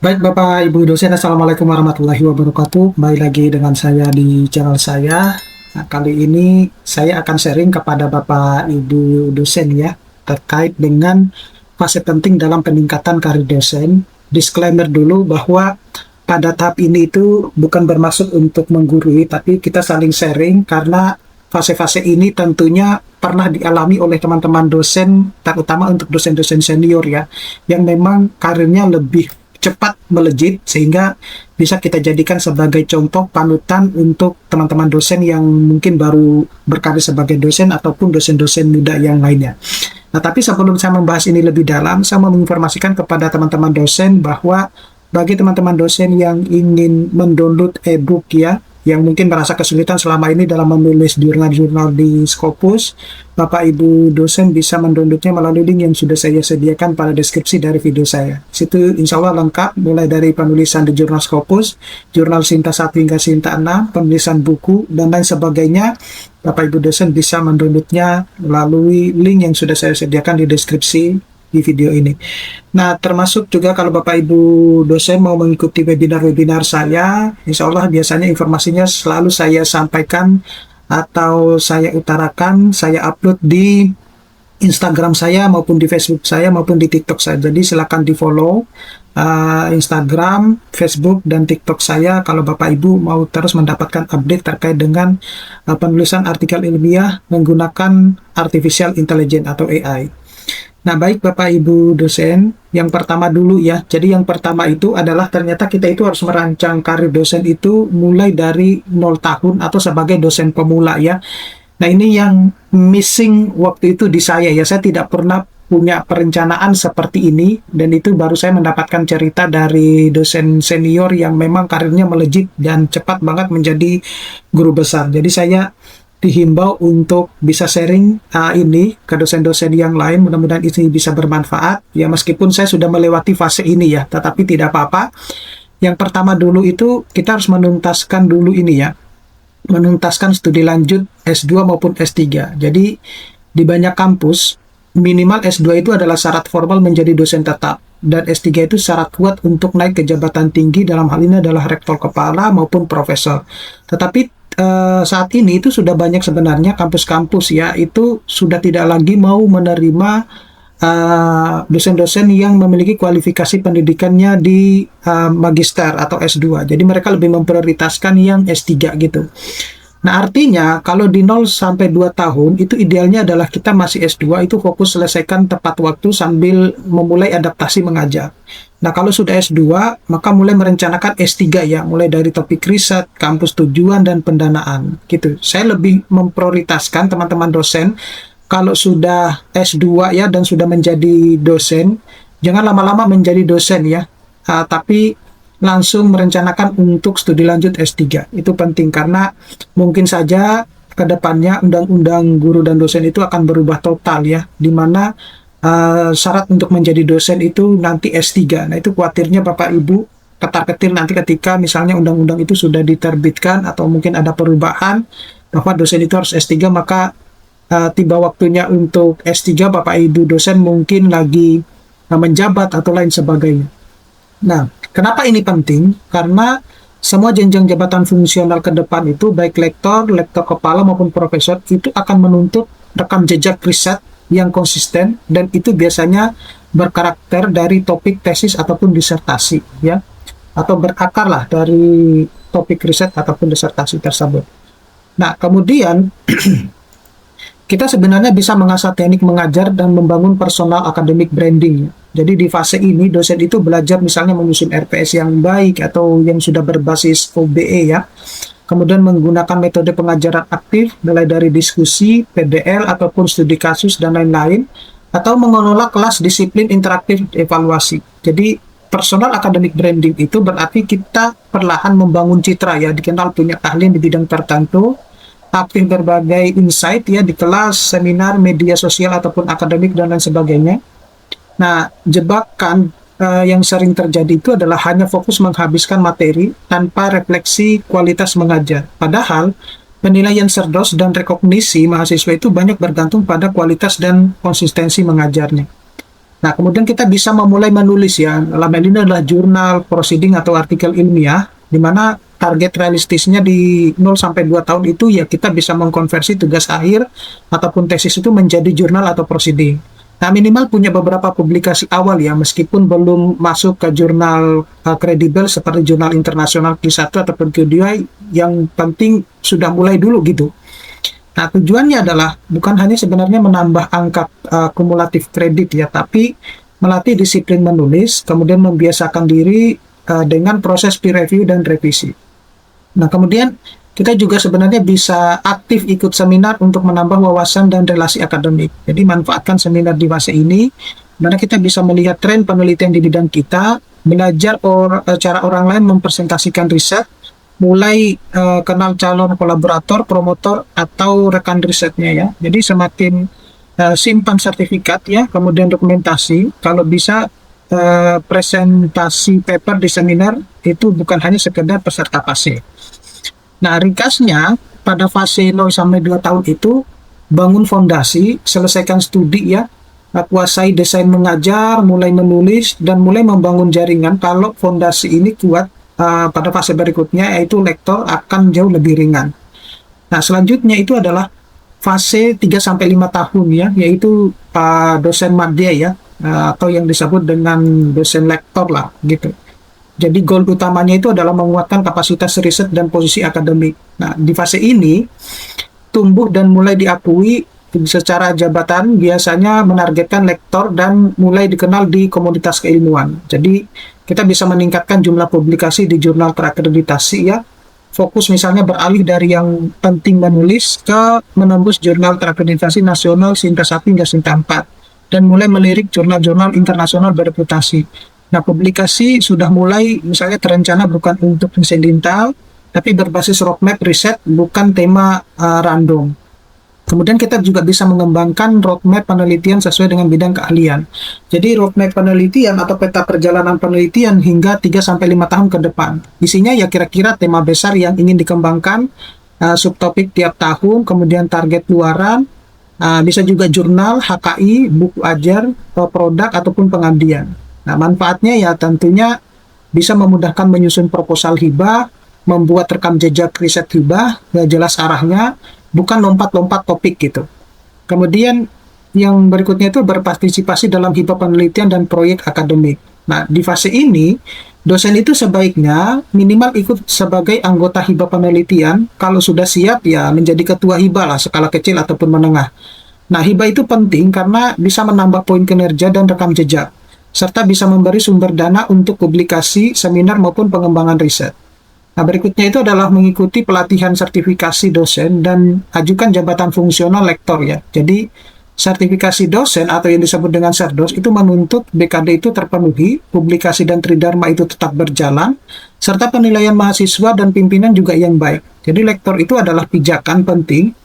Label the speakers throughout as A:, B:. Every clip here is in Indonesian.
A: Baik Bapak Ibu dosen, Assalamualaikum warahmatullahi wabarakatuh. Kembali lagi dengan saya di channel saya. Nah, kali ini saya akan sharing kepada Bapak Ibu dosen ya, terkait dengan fase penting dalam peningkatan karir dosen. Disclaimer dulu bahwa pada tahap ini itu bukan bermaksud untuk menggurui, tapi kita saling sharing karena fase-fase ini tentunya pernah dialami oleh teman-teman dosen, terutama untuk dosen-dosen senior ya, yang memang karirnya lebih cepat melejit sehingga bisa kita jadikan sebagai contoh panutan untuk teman-teman dosen yang mungkin baru berkarir sebagai dosen ataupun dosen-dosen muda yang lainnya. Nah, tapi sebelum saya membahas ini lebih dalam, saya mau menginformasikan kepada teman-teman dosen bahwa bagi teman-teman dosen yang ingin mendownload e-book ya, yang mungkin merasa kesulitan selama ini dalam menulis jurnal-jurnal di Scopus, Bapak Ibu dosen bisa mendownloadnya melalui link yang sudah saya sediakan pada deskripsi dari video saya. Situ insya Allah lengkap, mulai dari penulisan di jurnal Scopus, jurnal Sinta 1 hingga Sinta 6, penulisan buku, dan lain sebagainya. Bapak Ibu dosen bisa mendownloadnya melalui link yang sudah saya sediakan di deskripsi di video ini. Nah, termasuk juga kalau Bapak Ibu dosen mau mengikuti webinar-webinar saya, insya Allah biasanya informasinya selalu saya sampaikan atau saya utarakan, saya upload di Instagram saya maupun di Facebook saya maupun di TikTok saya. Jadi silakan di follow Instagram, Facebook, dan TikTok saya kalau Bapak Ibu mau terus mendapatkan update terkait dengan penulisan artikel ilmiah menggunakan Artificial Intelligence atau AI. Nah, baik Bapak Ibu dosen, yang pertama dulu ya. Jadi yang pertama itu adalah ternyata kita itu harus merancang karir dosen itu mulai dari 0 tahun atau sebagai dosen pemula ya. Nah, ini yang missing waktu itu di saya ya. Saya tidak pernah punya perencanaan seperti ini, dan itu baru saya mendapatkan cerita dari dosen senior yang memang karirnya melejit dan cepat banget menjadi guru besar. Jadi saya dihimbau untuk bisa sharing ini ke dosen-dosen yang lain. Mudah-mudahan ini bisa bermanfaat ya, meskipun saya sudah melewati fase ini ya, tetapi tidak apa-apa. Yang pertama dulu itu kita harus menuntaskan dulu ini ya, menuntaskan studi lanjut S2 maupun S3. Jadi di banyak kampus minimal S2 itu adalah syarat formal menjadi dosen tetap, dan S3 itu syarat kuat untuk naik ke jabatan tinggi, dalam hal ini adalah rektor kepala maupun profesor. Tetapi saat ini itu sudah banyak sebenarnya kampus-kampus ya, itu sudah tidak lagi mau menerima dosen-dosen yang memiliki kualifikasi pendidikannya di magister atau S2. Jadi mereka lebih memprioritaskan yang S3 gitu. Nah, artinya kalau di 0 sampai 2 tahun itu idealnya adalah kita masih S2 itu fokus selesaikan tepat waktu sambil memulai adaptasi mengajar. Nah, kalau sudah S2 maka mulai merencanakan S3 ya, mulai dari topik riset, kampus tujuan, dan pendanaan gitu. Saya lebih memprioritaskan teman-teman dosen kalau sudah S2 ya dan sudah menjadi dosen, jangan lama-lama menjadi dosen ya, tapi langsung merencanakan untuk studi lanjut S3. Itu penting karena mungkin saja ke depannya undang-undang guru dan dosen itu akan berubah total ya, di mana syarat untuk menjadi dosen itu nanti S3. Nah, itu khawatirnya Bapak Ibu ketar-ketir nanti ketika misalnya undang-undang itu sudah diterbitkan atau mungkin ada perubahan bahwa dosen itu harus S3, maka tiba waktunya untuk S3 Bapak Ibu dosen mungkin lagi menjabat atau lain sebagainya. Nah, kenapa ini penting? Karena semua jenjang jabatan fungsional ke depan itu, baik lektor, lektor kepala maupun profesor, itu akan menuntut rekam jejak riset yang konsisten, dan itu biasanya berkarakter dari topik tesis ataupun disertasi ya, atau berakar lah dari topik riset ataupun disertasi tersebut. Nah, kemudian kita sebenarnya bisa mengasah teknik mengajar dan membangun personal academic branding. Jadi di fase ini dosen itu belajar misalnya menyusun RPS yang baik atau yang sudah berbasis OBE ya. Kemudian menggunakan metode pengajaran aktif mulai dari diskusi, PDL ataupun studi kasus dan lain-lain, atau mengelola kelas disiplin interaktif evaluasi. Jadi personal academic branding itu berarti kita perlahan membangun citra ya, dikenal punya keahlian di bidang tertentu, aktif berbagai insight ya di kelas, seminar, media sosial ataupun akademik dan lain sebagainya. Nah, jebakan yang sering terjadi itu adalah hanya fokus menghabiskan materi tanpa refleksi kualitas mengajar. Padahal penilaian cerdas dan rekognisi mahasiswa itu banyak bergantung pada kualitas dan konsistensi mengajarnya. Nah, kemudian kita bisa memulai menulis ya. Dalam hal ini adalah jurnal, proceeding atau artikel ilmiah, di mana target realistisnya di 0 sampai 2 tahun itu ya kita bisa mengkonversi tugas akhir ataupun tesis itu menjadi jurnal atau proceeding. Nah, minimal punya beberapa publikasi awal ya, meskipun belum masuk ke jurnal kredibel seperti jurnal internasional Q1 ataupun Q2, yang penting sudah mulai dulu gitu. Nah, tujuannya adalah bukan hanya sebenarnya menambah angka kumulatif kredit ya, tapi melatih disiplin menulis, kemudian membiasakan diri dengan proses peer review dan revisi. Nah, kemudian kita juga sebenarnya bisa aktif ikut seminar untuk menambah wawasan dan relasi akademik. Jadi, manfaatkan seminar di fase ini, mana kita bisa melihat tren penelitian di bidang kita, belajar cara orang lain mempresentasikan riset, mulai kenal calon kolaborator, promotor, atau rekan risetnya ya. Jadi semakin simpan sertifikat ya, kemudian dokumentasi, kalau bisa presentasi paper di seminar itu bukan hanya sekedar peserta fase. Nah, ringkasnya pada fase 0 sampai 2 tahun itu bangun fondasi, selesaikan studi ya, kuasai desain mengajar, mulai menulis, dan mulai membangun jaringan. Kalau fondasi ini kuat, pada fase berikutnya yaitu lektor akan jauh lebih ringan. Nah, selanjutnya itu adalah fase 3 sampai 5 tahun ya, yaitu dosen madya ya, atau yang disebut dengan dosen lektor lah gitu. Jadi goal utamanya itu adalah menguatkan kapasitas riset dan posisi akademik. Nah, di fase ini tumbuh dan mulai diakui secara jabatan, biasanya menargetkan lektor dan mulai dikenal di komunitas keilmuan. Jadi kita bisa meningkatkan jumlah publikasi di jurnal terakreditasi ya. Fokus misalnya beralih dari yang penting menulis ke menembus jurnal terakreditasi nasional Sinta 1 hingga Sinta 4 dan mulai melirik jurnal-jurnal internasional bereputasi. Nah, publikasi sudah mulai misalnya terencana bukan untuk insidental tapi berbasis roadmap riset, bukan tema random. Kemudian kita juga bisa mengembangkan roadmap penelitian sesuai dengan bidang keahlian. Jadi roadmap penelitian atau peta perjalanan penelitian hingga 3-5 tahun ke depan. Isinya ya kira-kira tema besar yang ingin dikembangkan, subtopik tiap tahun, kemudian target luaran, bisa juga jurnal, HKI, buku ajar, produk, ataupun pengabdian. Nah, manfaatnya ya tentunya bisa memudahkan menyusun proposal hibah, membuat rekam jejak riset hibah, ya jelas arahnya, bukan lompat-lompat topik gitu. Kemudian yang berikutnya itu berpartisipasi dalam hibah penelitian dan proyek akademik. Nah, di fase ini, dosen itu sebaiknya minimal ikut sebagai anggota hibah penelitian. Kalau sudah siap, ya menjadi ketua hibah lah, skala kecil ataupun menengah. Nah, hibah itu penting karena bisa menambah poin kinerja dan rekam jejak, serta bisa memberi sumber dana untuk publikasi, seminar, maupun pengembangan riset. Nah, berikutnya itu adalah mengikuti pelatihan sertifikasi dosen dan ajukan jabatan fungsional lektor ya. Jadi, sertifikasi dosen atau yang disebut dengan Serdos itu menuntut BKD itu terpenuhi, publikasi dan tridharma itu tetap berjalan, serta penilaian mahasiswa dan pimpinan juga yang baik. Jadi, lektor itu adalah pijakan penting.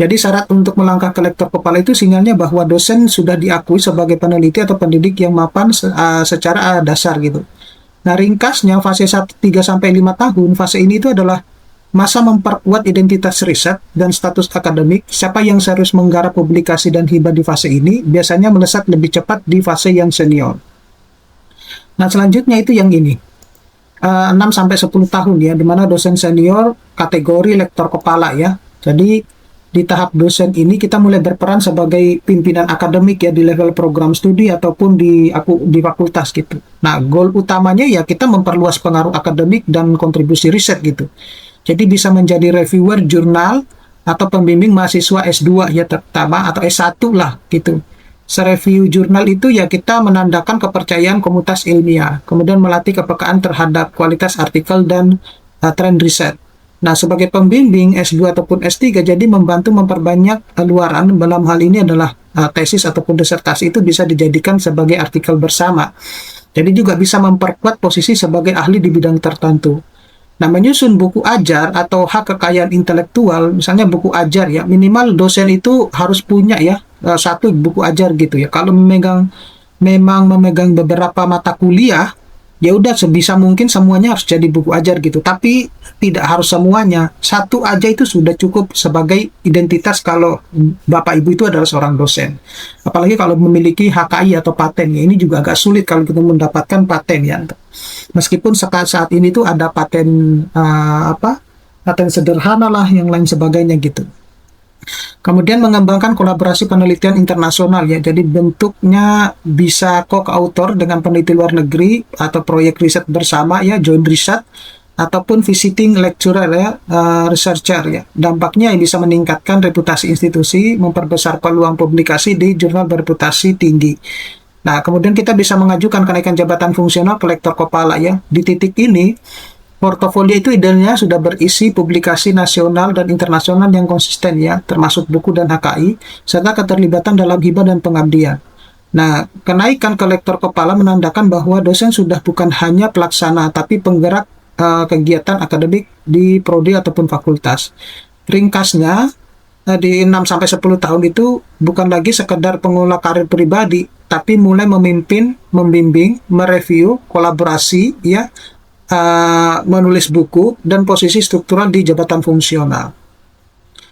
A: Jadi, syarat untuk melangkah ke lektor kepala itu sinyalnya bahwa dosen sudah diakui sebagai peneliti atau pendidik yang mapan secara dasar gitu. Nah, ringkasnya fase 3-5 tahun, fase ini itu adalah masa memperkuat identitas riset dan status akademik. Siapa yang serius menggarap publikasi dan hibah di fase ini, biasanya melesat lebih cepat di fase yang senior. Nah, selanjutnya itu yang ini. 6-10 tahun ya, di mana dosen senior kategori lektor kepala ya. Jadi, di tahap dosen ini kita mulai berperan sebagai pimpinan akademik ya di level program studi ataupun di fakultas gitu. Nah, goal utamanya ya kita memperluas pengaruh akademik dan kontribusi riset gitu. Jadi bisa menjadi reviewer jurnal atau pembimbing mahasiswa S2 ya terutama atau S1 lah gitu. Sereview jurnal itu ya kita menandakan kepercayaan komunitas ilmiah, kemudian melatih kepekaan terhadap kualitas artikel dan tren riset. Nah, sebagai pembimbing S2 ataupun S3, jadi membantu memperbanyak luaran. Dalam hal ini adalah tesis ataupun disertasi itu bisa dijadikan sebagai artikel bersama. Jadi juga bisa memperkuat posisi sebagai ahli di bidang tertentu. Nah, menyusun buku ajar atau hak kekayaan intelektual, misalnya buku ajar ya, minimal dosen itu harus punya ya, satu buku ajar gitu ya. Kalau memang memegang beberapa mata kuliah, ya udah sebisa mungkin semuanya harus jadi buku ajar gitu. Tapi tidak harus semuanya. Satu aja itu sudah cukup sebagai identitas kalau Bapak Ibu itu adalah seorang dosen. Apalagi kalau memiliki HKI atau paten ya, ini juga agak sulit kalau kita mendapatkan paten ya. Meskipun saat ini tuh ada paten paten sederhana lah yang lain sebagainya gitu. Kemudian mengembangkan kolaborasi penelitian internasional ya. Jadi bentuknya bisa co-author dengan peneliti luar negeri atau proyek riset bersama ya, joint research ataupun visiting lecturer ya, researcher ya. Dampaknya yang bisa meningkatkan reputasi institusi, memperbesar peluang publikasi di jurnal bereputasi tinggi. Nah, kemudian kita bisa mengajukan kenaikan jabatan fungsional ke lektor kepala ya. Di titik ini portofolio itu idealnya sudah berisi publikasi nasional dan internasional yang konsisten ya, termasuk buku dan HKI, serta keterlibatan dalam hibah dan pengabdian. Nah, kenaikan ke lektor kepala menandakan bahwa dosen sudah bukan hanya pelaksana, tapi penggerak kegiatan akademik di prodi ataupun fakultas. Ringkasnya, di 6-10 tahun itu bukan lagi sekedar pengelola karir pribadi, tapi mulai memimpin, membimbing, mereview, kolaborasi, ya, menulis buku, dan posisi struktural di jabatan fungsional.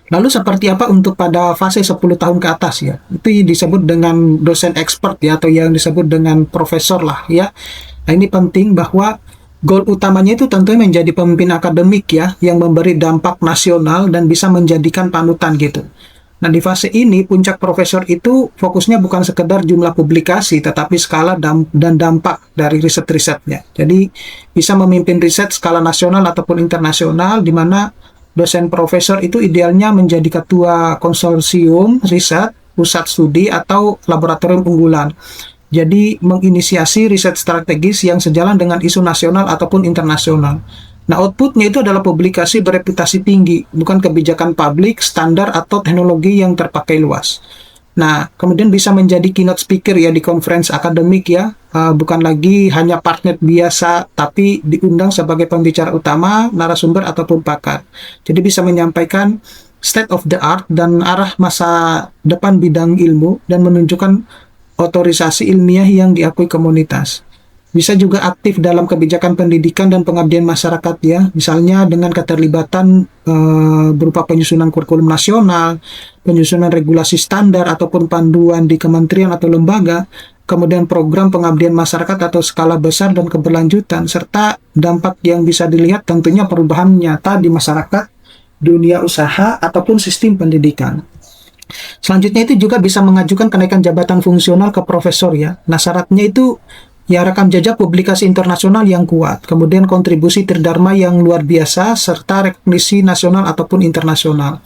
A: Lalu seperti apa untuk pada fase 10 tahun ke atas ya? Itu disebut dengan dosen expert ya, atau yang disebut dengan profesor lah ya. Nah, ini penting bahwa goal utamanya itu tentunya menjadi pemimpin akademik ya, yang memberi dampak nasional dan bisa menjadikan panutan gitu. Nah, di fase ini, puncak profesor itu fokusnya bukan sekedar jumlah publikasi, tetapi skala dan dampak dari riset-risetnya. Jadi, bisa memimpin riset skala nasional ataupun internasional, di mana dosen profesor itu idealnya menjadi ketua konsorsium riset, pusat studi, atau laboratorium unggulan. Jadi, menginisiasi riset strategis yang sejalan dengan isu nasional ataupun internasional. Nah, outputnya itu adalah publikasi bereputasi tinggi, bukan kebijakan publik, standar, atau teknologi yang terpakai luas. Nah, kemudian bisa menjadi keynote speaker ya di conference akademik ya, bukan lagi hanya partner biasa, tapi diundang sebagai pembicara utama, narasumber, ataupun pakar. Jadi bisa menyampaikan state of the art dan arah masa depan bidang ilmu, dan menunjukkan otorisasi ilmiah yang diakui komunitas. Bisa juga aktif dalam kebijakan pendidikan dan pengabdian masyarakat ya, misalnya dengan keterlibatan berupa penyusunan kurikulum nasional, penyusunan regulasi standar ataupun panduan di kementerian atau lembaga, kemudian program pengabdian masyarakat atau skala besar dan keberlanjutan, serta dampak yang bisa dilihat tentunya perubahan nyata di masyarakat, dunia usaha, ataupun sistem pendidikan. Selanjutnya itu juga bisa mengajukan kenaikan jabatan fungsional ke profesor ya. Nah, syaratnya itu ya rekam jejak publikasi internasional yang kuat, kemudian kontribusi tridharma yang luar biasa, serta rekognisi nasional ataupun internasional.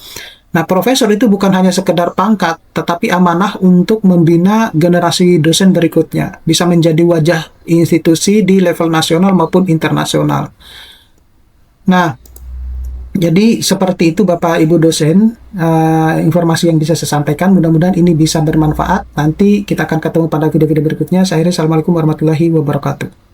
A: Nah, profesor itu bukan hanya sekedar pangkat, tetapi amanah untuk membina generasi dosen berikutnya, bisa menjadi wajah institusi di level nasional maupun internasional. Nah, jadi seperti itu Bapak Ibu dosen, informasi yang bisa saya sampaikan. Mudah-mudahan ini bisa bermanfaat. Nanti kita akan ketemu pada video-video berikutnya. Saya Assalamualaikum warahmatullahi wabarakatuh.